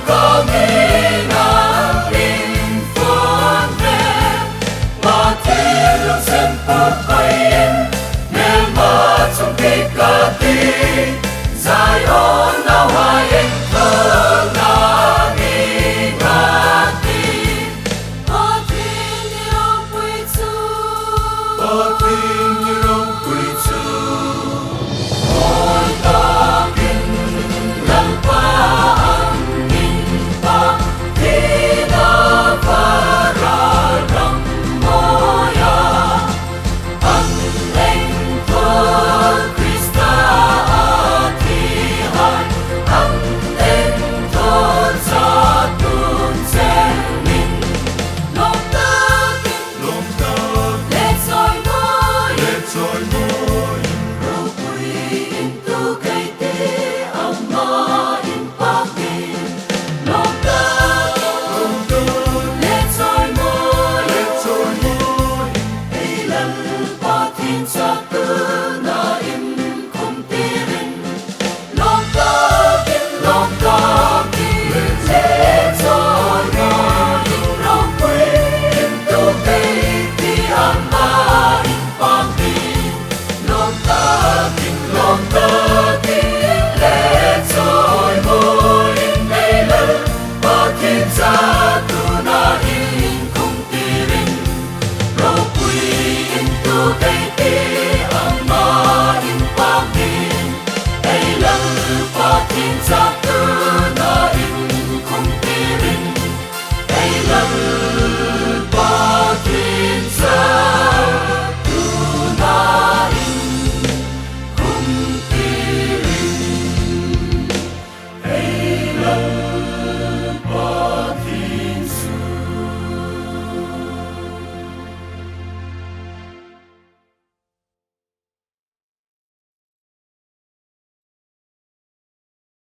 có nghi ngờ in phương về mà thiên lượng xem phút quay in nếu mà trong khi cả tí dài ôn nào hai anh thơ na nghi ngờ tí có thiên như rong quy chu có thiên như rong quy chu ôi ta kinh lần qua anh kinh ta khi đã phá ra rộng moya anh anh thơ Christa thì hai anh anh thơ ra tuôn sen mình lòng ta let soi môi rau quy in tu cây tê amma in pakin lòng ta let soi môi ấy lần pa thiên sa tư na im không tirin lòng ta let soi môi rau quy in tu cây tê amma in pakin lòng ta let soi môi ấy lần pa thiên sa tư